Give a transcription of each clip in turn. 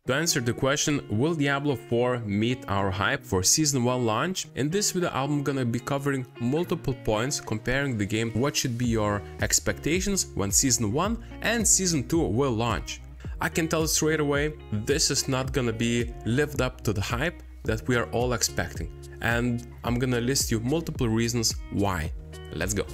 To answer the question, will Diablo 4 meet our hype for Season 1 launch? In this video I'm gonna be covering multiple points comparing the game, what should be your expectations when Season 1 and Season 2 will launch. I can tell straight away, this is not gonna be lived up to the hype that we are all expecting. And I'm gonna list you multiple reasons why. Let's go.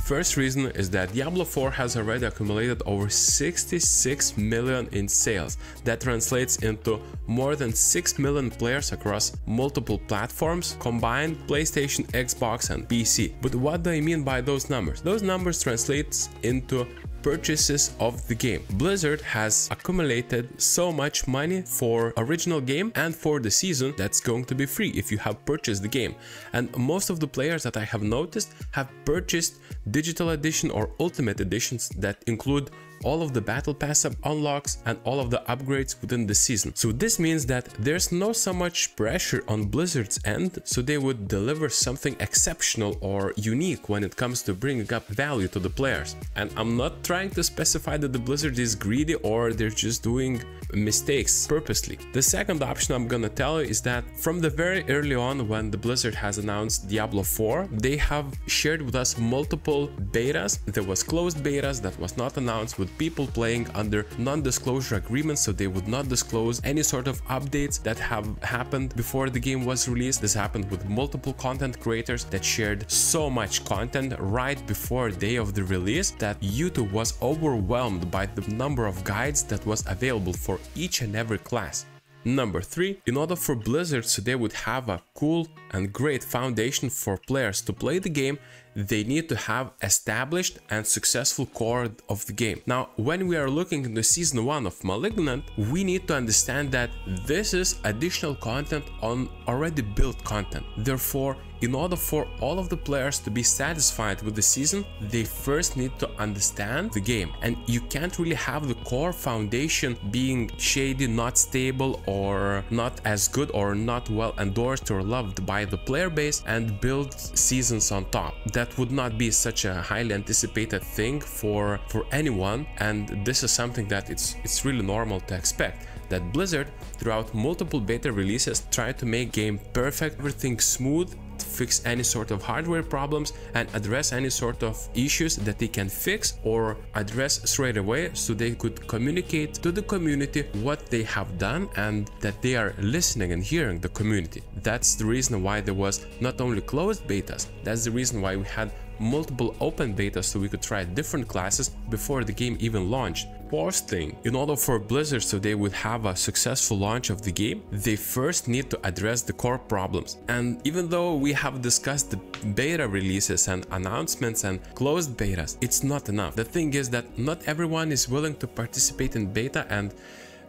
First reason is that Diablo 4 has already accumulated over 66 million in sales. That translates into more than 6 million players across multiple platforms, combined PlayStation, Xbox and PC. But what do I mean by those numbers? Those numbers translates into purchases of the game. Blizzard has accumulated so much money for original game and for the season that's going to be free if you have purchased the game. And most of the players that I have noticed have purchased digital edition or ultimate editions that include all of the battle pass unlocks and all of the upgrades within the season. So this means that there's no so much pressure on Blizzard's end, so they would deliver something exceptional or unique when it comes to bringing up value to the players. And I'm not trying to specify that the Blizzard is greedy or they're just doing mistakes purposely. The second option I'm gonna tell you is that from the very early on when the Blizzard has announced Diablo 4, they have shared with us multiple betas. There was closed betas that was not announced with people playing under non-disclosure agreements, so they would not disclose any sort of updates that have happened before the game was released. This happened with multiple content creators that shared so much content right before day of the release that YouTube was overwhelmed by the number of guides that was available for each and every class. Number 3, in order for Blizzard so they would have a cool and great foundation for players to play the game, they need to have established and successful core of the game. Now, when we are looking into Season 1 of Malignant, we need to understand that this is additional content on already built content. Therefore, in order for all of the players to be satisfied with the season, they first need to understand the game. And you can't really have the core foundation being shady, not stable, or not as good, or not well endorsed or loved by the player base, and build seasons on top. That would not be such a highly anticipated thing for anyone, and this is something that it's really normal to expect. That Blizzard, throughout multiple beta releases, tried to make game perfect, everything smooth, fix any sort of hardware problems and address any sort of issues that they can fix or address straight away, so they could communicate to the community what they have done and that they are listening and hearing the community. That's the reason why there was not only closed betas, that's the reason why we had multiple open betas so we could try different classes before the game even launched. Fourth thing, in order for Blizzard so they would have a successful launch of the game, they first need to address the core problems. And even though we have discussed the beta releases and announcements and closed betas, it's not enough. The thing is that not everyone is willing to participate in beta and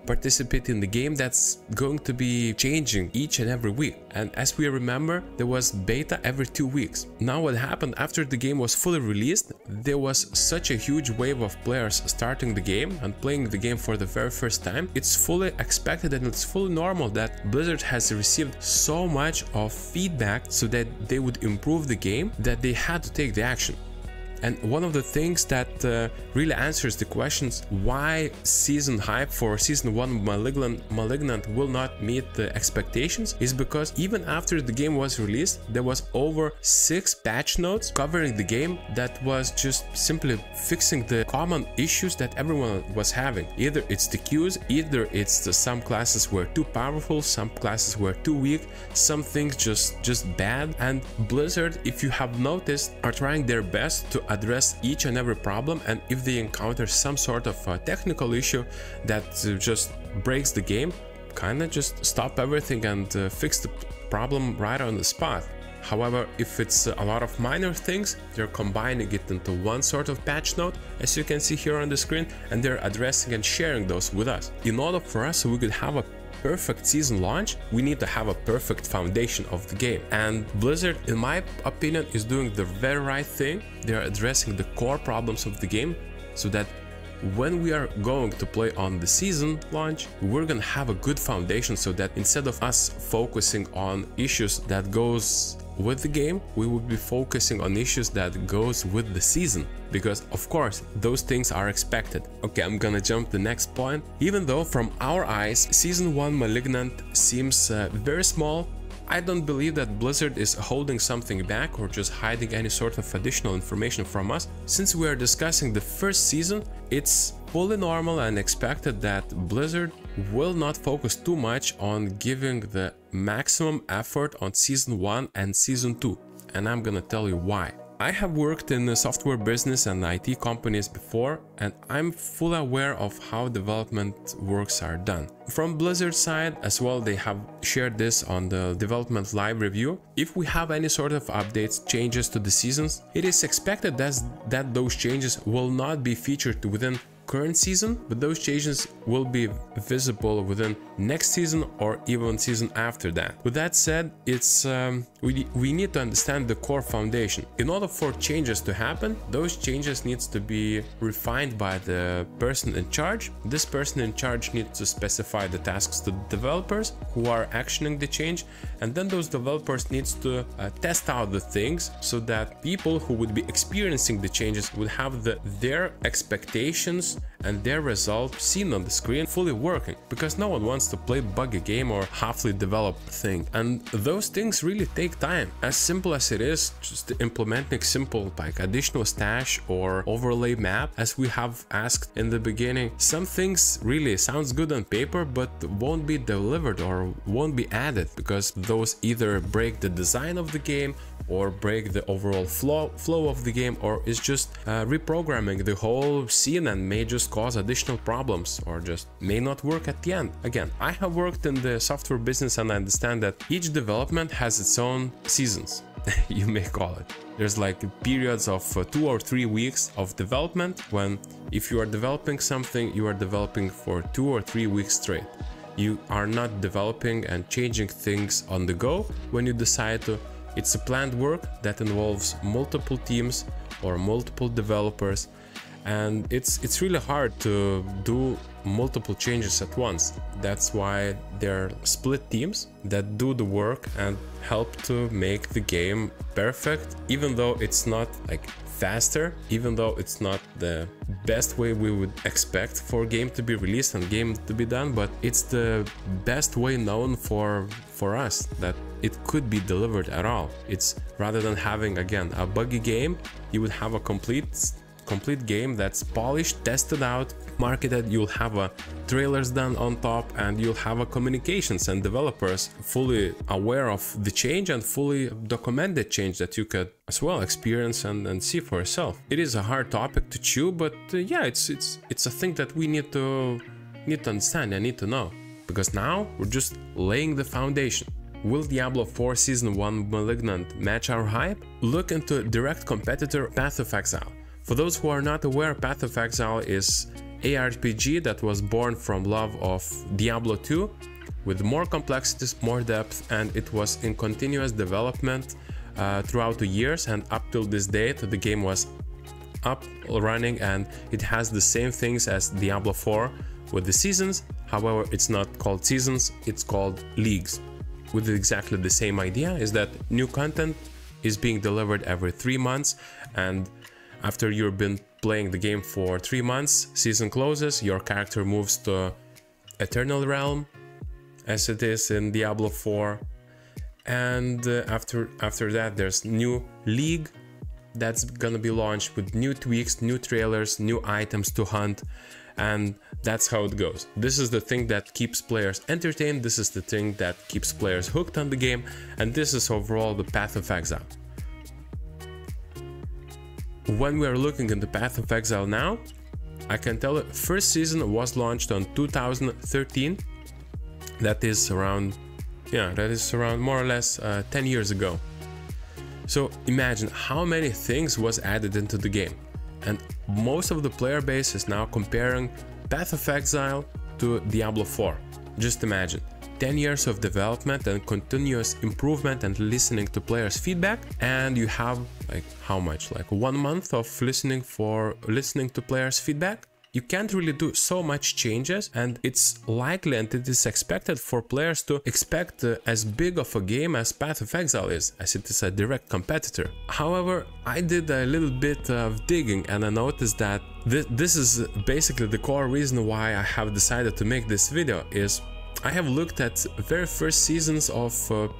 participate in the game that's going to be changing each and every week. And as we remember, there was beta every 2 weeks. Now what happened after the game was fully released, there was such a huge wave of players starting the game and playing the game for the very first time. It's fully expected and it's fully normal that Blizzard has received so much of feedback so that they would improve the game that they had to take the action. And one of the things that really answers the questions why season hype for Season 1 Malignant will not meet the expectations is because even after the game was released, there was over 6 patch notes covering the game that was just simply fixing the common issues that everyone was having. Either it's the queues, either it's some classes were too powerful, some classes were too weak, some things just bad. And Blizzard, if you have noticed, are trying their best to address each and every problem, and if they encounter some sort of technical issue that just breaks the game, kinda just stop everything and fix the problem right on the spot. However, if it's a lot of minor things, they're combining it into one sort of patch note, as you can see here on the screen, and they're addressing and sharing those with us. In order for us so we could have a perfect season launch, we need to have a perfect foundation of the game. And Blizzard, in my opinion, is doing the very right thing. They are addressing the core problems of the game so that when we are going to play on the season launch, we're gonna have a good foundation so that instead of us focusing on issues that goes with the game, we would be focusing on issues that goes with the season, because of course those things are expected. Okay, I'm gonna jump the next point. Even though from our eyes Season 1 Malignant seems very small, I don't believe that Blizzard is holding something back or just hiding any sort of additional information from us. Since we are discussing the first season, it's fully normal and expected that Blizzard will not focus too much on giving the maximum effort on Season 1 and Season 2, and I'm gonna tell you why. I have worked in the software business and IT companies before, and I'm fully aware of how development works are done. From Blizzard's side as well, they have shared this on the development live review. If we have any sort of updates, changes to the seasons, it is expected that those changes will not be featured within current season, but those changes will be visible within next season or even season after that. With that said, it's we need to understand the core foundation. In order for changes to happen, those changes needs to be refined by the person in charge. This person in charge needs to specify the tasks to the developers who are actioning the change, and then those developers needs to test out the things so that people who would be experiencing the changes would have their expectations and their result seen on the screen fully working, because no one wants to play buggy game or halfly developed thing, and those things really take time. As simple as it is, just implementing simple like additional stash or overlay map, as we have asked in the beginning, some things really sounds good on paper but won't be delivered or won't be added because those either break the design of the game or break the overall flow of the game, or is just reprogramming the whole scene and may just cause additional problems or just may not work at the end. Again, I have worked in the software business and I understand that each development has its own seasons, you may call it. There's like periods of 2 or 3 weeks of development when if you are developing something, you are developing for 2 or 3 weeks straight. You are not developing and changing things on the go when you decide to. It's a planned work that involves multiple teams or multiple developers, and it's really hard to do multiple changes at once. That's why there are split teams that do the work and help to make the game perfect, even though it's not like faster, even though it's not the best way we would expect for a game to be released and game to be done, but it's the best way known for us that it could be delivered at all. It's rather than having again a buggy game, you would have a complete game that's polished, tested out, marketed. You'll have a trailers done on top, and you'll have a communications and developers fully aware of the change and fully documented change that you could as well experience and see for yourself. It is a hard topic to chew, but yeah, it's a thing that we need to understand and need to know, because now we're just laying the foundation. Will Diablo 4 Season 1 Malignant match our hype? Look into direct competitor Path of Exile. For those who are not aware, Path of Exile is ARPG that was born from love of Diablo 2, with more complexities, more depth, and it was in continuous development throughout the years, and up till this date the game was up running, and it has the same things as Diablo 4 with the seasons. However, it's not called seasons, it's called leagues, with exactly the same idea, is that new content is being delivered every 3 months, and after you've been playing the game for 3 months, season closes, your character moves to Eternal Realm, as it is in Diablo 4, and after that there's new league that's gonna be launched with new tweaks, new trailers, new items to hunt, and that's how it goes. This is the thing that keeps players entertained, this is the thing that keeps players hooked on the game, and this is overall the Path of Exile. When we are looking at the Path of Exile now, I can tell you, first season was launched on 2013. That is around more or less 10 years ago. So imagine how many things was added into the game. And most of the player base is now comparing Path of Exile to Diablo 4. Just imagine. 10 years of development and continuous improvement and listening to players' feedback, and you have like how much, like 1 month of listening to players' feedback. you can't really do so much changes, and it's likely and it is expected for players to expect as big of a game as Path of Exile is, as it is a direct competitor. However, I did a little bit of digging and I noticed that this is basically the core reason why I have decided to make this video. Is I have looked at very first seasons of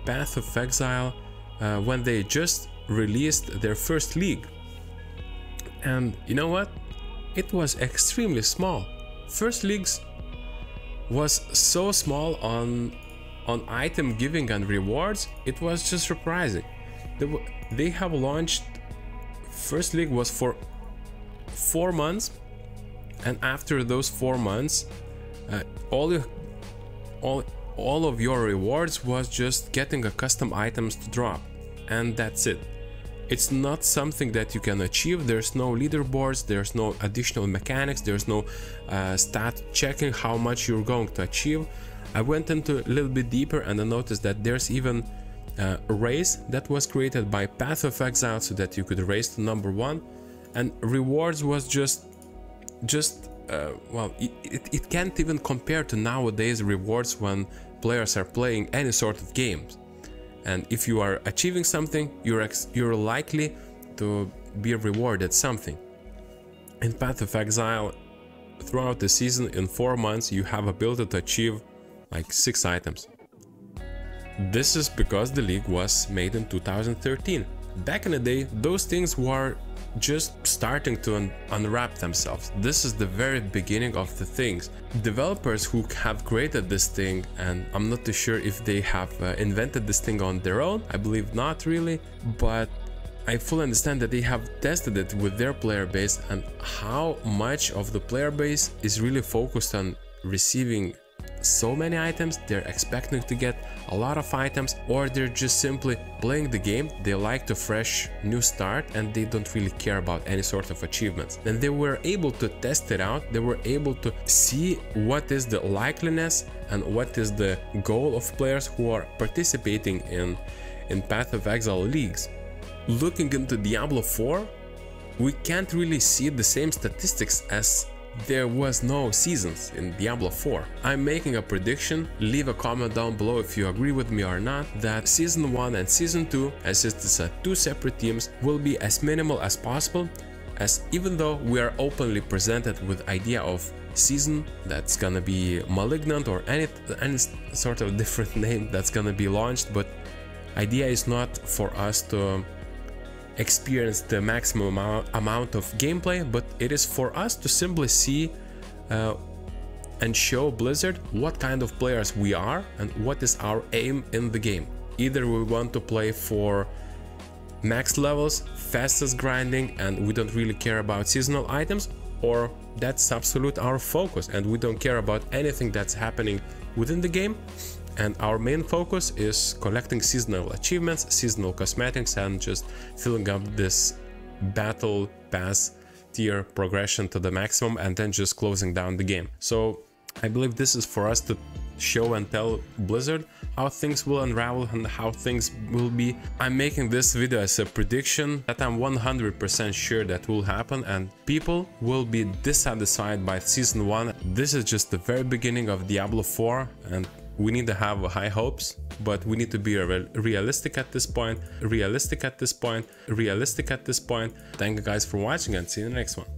Path of Exile when they just released their first league. And you know what? It was extremely small. First leagues was so small on item giving and rewards, it was just surprising. They have launched, first league was for 4 months, and after those 4 months, all of your rewards was just getting a custom items to drop, and that's it. It's not something that you can achieve. There's no leaderboards, there's no additional mechanics, there's no stat checking how much you're going to achieve. I went into a little bit deeper and I noticed that there's even a race that was created by Path of Exile so that you could race to number 1, and rewards was well, it can't even compare to nowadays rewards when players are playing any sort of games. And if you are achieving something, you're likely to be rewarded something. In Path of Exile, throughout the season, in 4 months, you have ability to achieve like 6 items. This is because the league was made in 2013. Back in the day, those things were just starting to unwrap themselves. This is the very beginning of the things. Developers who have created this thing, and I'm not too sure if they have invented this thing on their own, I believe not really, but I fully understand that they have tested it with their player base, and how much of the player base is really focused on receiving so many items. They're expecting to get a lot of items, or they're just simply playing the game. They like to fresh new start and they don't really care about any sort of achievements. And they were able to test it out. They were able to see what is the likeliness and what is the goal of players who are participating in Path of Exile leagues. Looking into Diablo 4, we can't really see the same statistics as there was no seasons in Diablo 4. I'm making a prediction, leave a comment down below if you agree with me or not, that Season 1 and Season 2, as it's 2 separate teams, will be as minimal as possible, as even though we are openly presented with idea of season that's gonna be Malignant or any sort of different name that's gonna be launched, but idea is not for us to experience the maximum amount of gameplay, but it is for us to simply see and show Blizzard what kind of players we are and what is our aim in the game. Either we want to play for max levels, fastest grinding, and we don't really care about seasonal items, or that's absolute our focus and we don't care about anything that's happening within the game, and our main focus is collecting seasonal achievements, seasonal cosmetics, and just filling up this battle pass tier progression to the maximum and then just closing down the game. So I believe this is for us to show and tell Blizzard how things will unravel and how things will be. I'm making this video as a prediction that I'm 100% sure that will happen, and people will be dissatisfied by Season 1. This is just the very beginning of Diablo 4, and we need to have high hopes, but we need to be realistic at this point. Thank you guys for watching and see you in the next one.